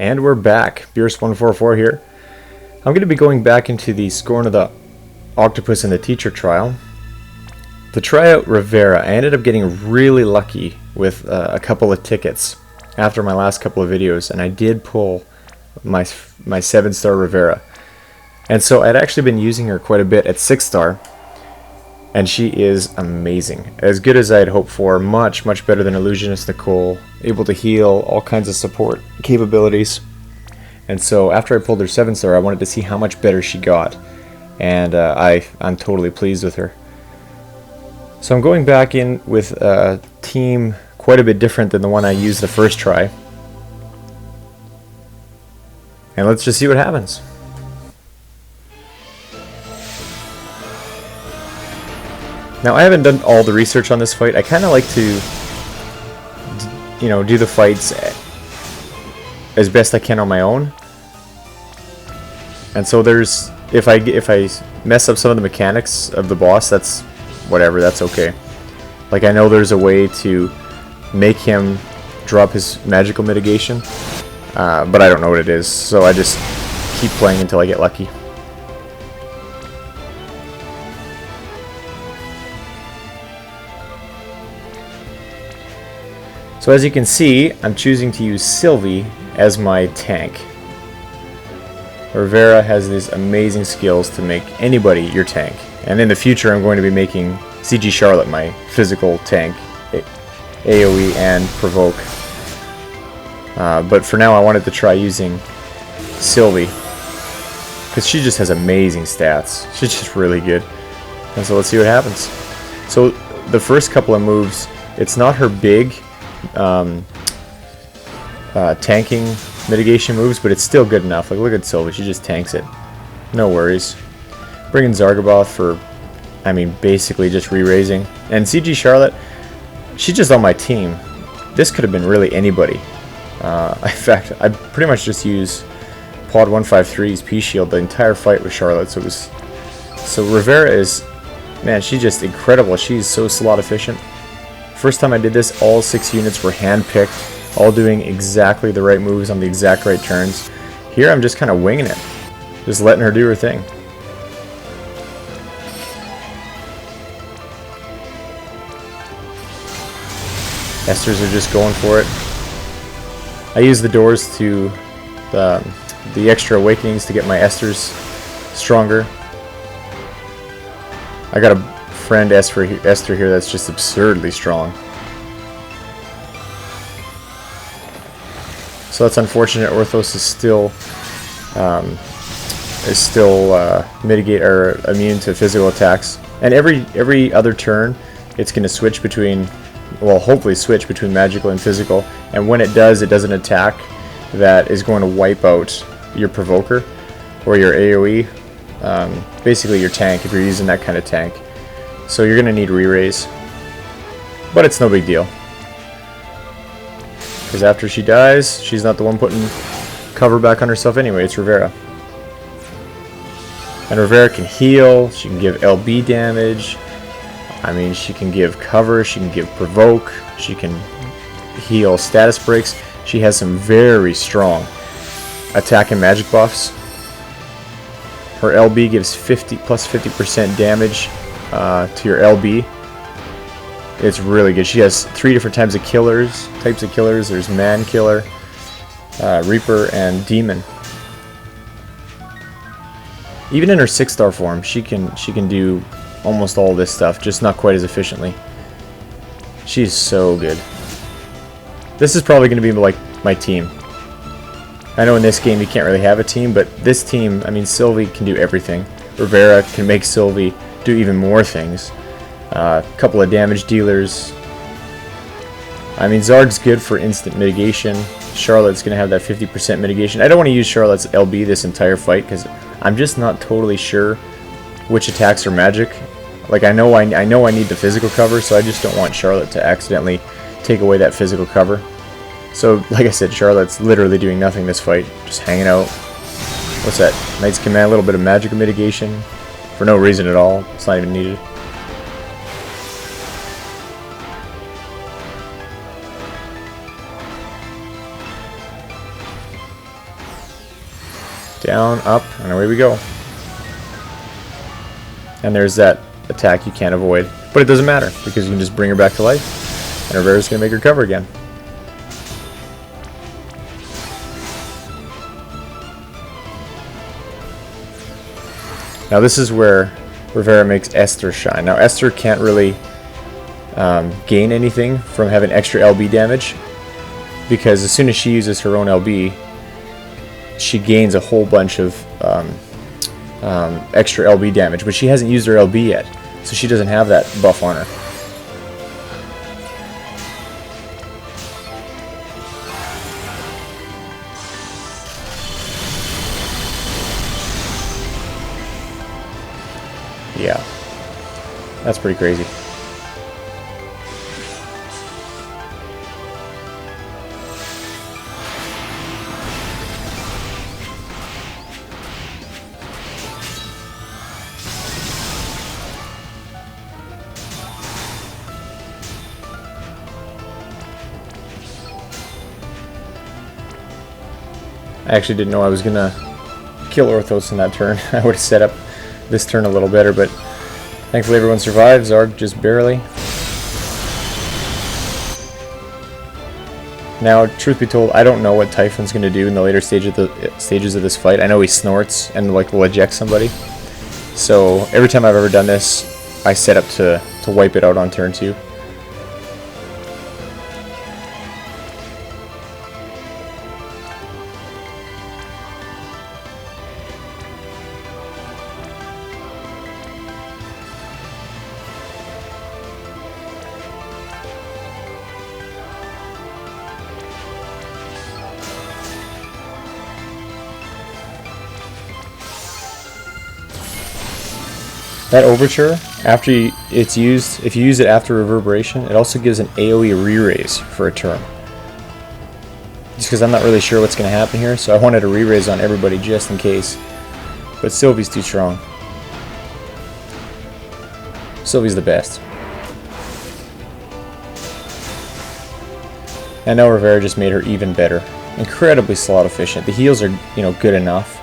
And we're back. Beerus144 here. I'm going to be going back into the Scorn of the Octopus and the Teacher trial. To try out Rivera, I ended up getting really lucky with a couple of tickets after my last couple of videos, and I did pull my 7-star Rivera. And so I'd actually been using her quite a bit at 6-star, and she is amazing. As good as I'd hoped for, much better than Illusionist Nicole, able to heal, all kinds of support capabilities. And so after I pulled her 7-star, I wanted to see how much better she got, and I'm totally pleased with her. So I'm going back in with a team quite a bit different than the one I used the first try. And let's just see what happens. Now, I haven't done all the research on this fight. I kind of like to, do the fights as best I can on my own. And so there's, if I mess up some of the mechanics of the boss, that's whatever, that's okay. Like, I know there's a way to make him drop his magical mitigation, but I don't know what it is, so I just keep playing until I get lucky. So as you can see, I'm choosing to use Sylvie as my tank. Rivera has these amazing skills to make anybody your tank. And in the future, I'm going to be making CG Charlotte my physical tank, AoE and provoke. But for now, I wanted to try using Sylvie, because she just has amazing stats. She's just really good. And so let's see what happens. So the first couple of moves, it's not her big tanking mitigation moves, but it's still good enough. Like, look at Sylvie, she just tanks it. No worries. Bringing Zargaboth for, basically just re-raising. And CG Charlotte, she's just on my team. This could have been really anybody. In fact, I pretty much just use Pod 153's P-Shield the entire fight with Charlotte. So Rivera is, man, she's just incredible. She's so slot efficient. First time I did this, all 6 units were hand-picked, all doing exactly the right moves on the exact right turns. Here I'm just kind of winging it, just letting her do her thing. Esters are just going for it. I use the doors to the extra awakenings to get my Esters stronger. I got a friend Esther here that's just absurdly strong. So that's unfortunate. Orthos is still mitigate or immune to physical attacks, and every other turn it's going to switch between, well, hopefully switch between magical and physical, and when it does an attack that is going to wipe out your provoker or your AoE, basically your tank if you're using that kind of tank. So you're going to need re-raise, but it's no big deal, because after she dies, she's not the one putting cover back on herself anyway, it's Rivera. And Rivera can heal, she can give LB damage, she can give cover, she can give provoke, she can heal status breaks. She has some very strong attack and magic buffs. Her LB gives plus 50% damage to your LB. It's really good. She has 3 different types of killers. There's Man Killer, Reaper, and Demon. Even in her 6-star form, she can do almost all this stuff, just not quite as efficiently. She's so good. This is probably going to be like my team. I know in this game you can't really have a team, but this team, Sylvie can do everything. Rivera can make Sylvie do even more things. A couple of damage dealers. Zarg's good for instant mitigation. Charlotte's going to have that 50% mitigation. I don't want to use Charlotte's LB this entire fight because I'm just not totally sure which attacks are magic. Like, I know I need the physical cover, so I just don't want Charlotte to accidentally take away that physical cover. So, like I said, Charlotte's literally doing nothing this fight, just hanging out. What's that? Knight's Command, a little bit of magical mitigation for no reason at all. It's not even needed. Down, up, and away we go. And there's that attack you can't avoid. But it doesn't matter, because you can just bring her back to life, and Rivera's going to make her cover again. Now this is where Rivera makes Esther shine. Now Esther can't really gain anything from having extra LB damage, because as soon as she uses her own LB, she gains a whole bunch of extra LB damage, but she hasn't used her LB yet, so she doesn't have that buff on her. Yeah, that's pretty crazy. I actually didn't know I was gonna kill Orthos in that turn. I would have set up this turn a little better, but thankfully everyone survives. Zarg just barely. Now, truth be told, I don't know what Typhon's going to do in the later stages of this fight. I know he snorts and like will eject somebody. So every time I've ever done this, I set up to wipe it out on turn 2. That overture, after it's used, if you use it after reverberation, it also gives an AoE re-raise for a turn. Just because I'm not really sure what's going to happen here, so I wanted a re-raise on everybody just in case. But Sylvie's too strong. Sylvie's the best. And now Rivera just made her even better. Incredibly slot efficient. The heals are, good enough.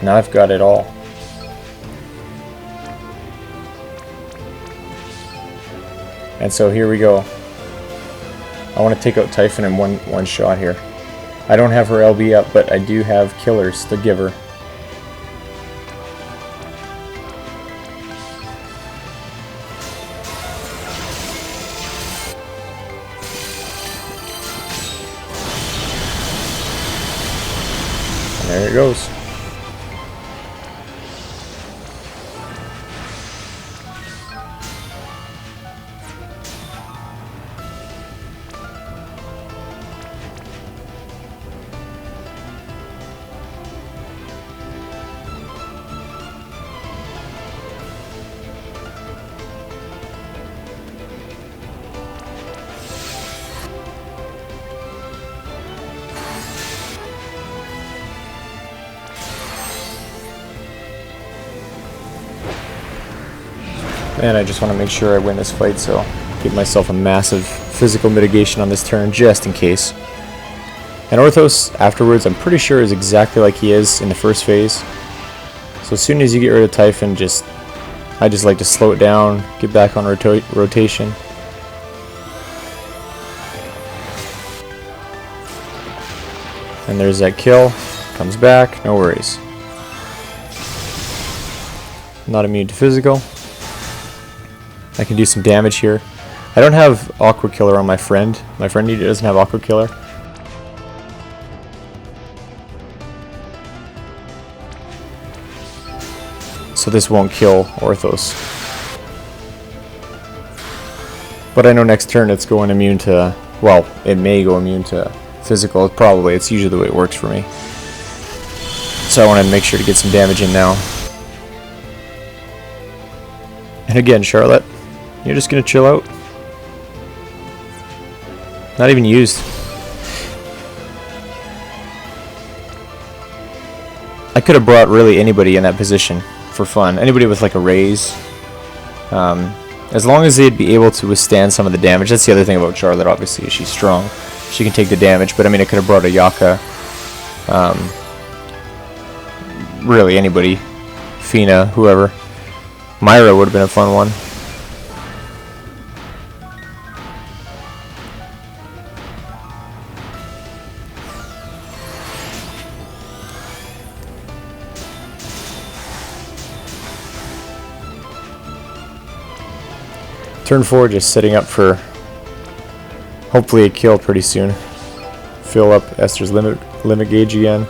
Now I've got it all. And so here we go. I want to take out Typhon in one shot here. I don't have her LB up, but I do have killers to give her. And there it goes. And I just want to make sure I win this fight, so give myself a massive physical mitigation on this turn, just in case. And Orthos, afterwards, I'm pretty sure is exactly like he is in the first phase. So as soon as you get rid of Typhon, I just like to slow it down, get back on rotation. And there's that kill, comes back, no worries. Not immune to physical. I can do some damage here. I don't have Aqua Killer on my friend. My friend doesn't have Aqua Killer. So this won't kill Orthos. But I know next turn it's going immune to, well, it may go immune to physical. Probably. It's usually the way it works for me. So I want to make sure to get some damage in now. And again, Charlotte, you're just going to chill out. Not even used. I could have brought really anybody in that position for fun. Anybody with like a raise. As long as they'd be able to withstand some of the damage. That's the other thing about Charlotte, obviously, is she's strong. She can take the damage, but I mean, I could have brought a Yaka. really anybody. Fina, whoever. Myra would have been a fun one. Turn 4, just setting up for hopefully a kill pretty soon. Fill up Esther's limit gauge again.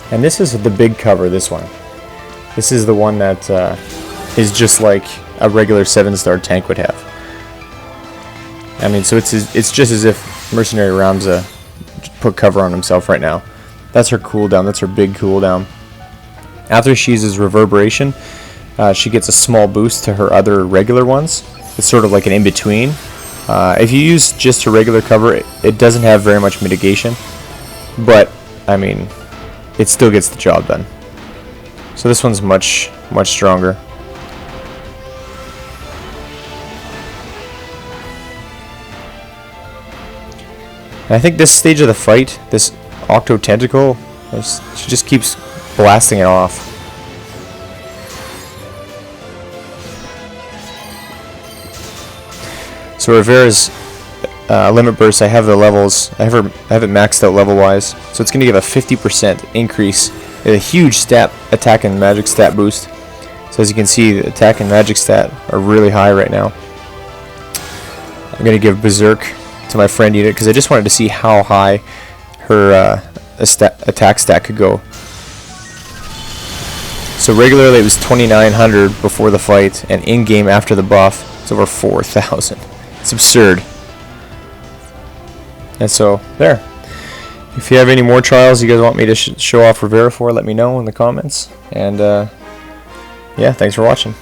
And this is the big cover, this one. This is the one that is just like a regular 7-star tank would have. I mean, so it's just as if Mercenary Ramza put cover on himself right now. That's her cooldown, that's her big cooldown. After she uses Reverberation, she gets a small boost to her other regular ones. It's sort of like an in-between. If you use just her regular cover, it doesn't have very much mitigation. But, I mean, it still gets the job done. So this one's much stronger. And I think this stage of the fight, this Octo Tentacle, she just keeps blasting it off. So Rivera's limit burst, I have the levels, I have it maxed out level wise, so it's going to give a 50% increase, a huge stat, attack and magic stat boost. So as you can see, the attack and magic stat are really high right now. I'm going to give Berserk to my friend unit because I just wanted to see how high her attack stat could go. So regularly it was 2,900 before the fight, and in-game after the buff, it's over 4,000. It's absurd. And so, there. If you have any more trials you guys want me to show off Rivera for, let me know in the comments. And, yeah, thanks for watching.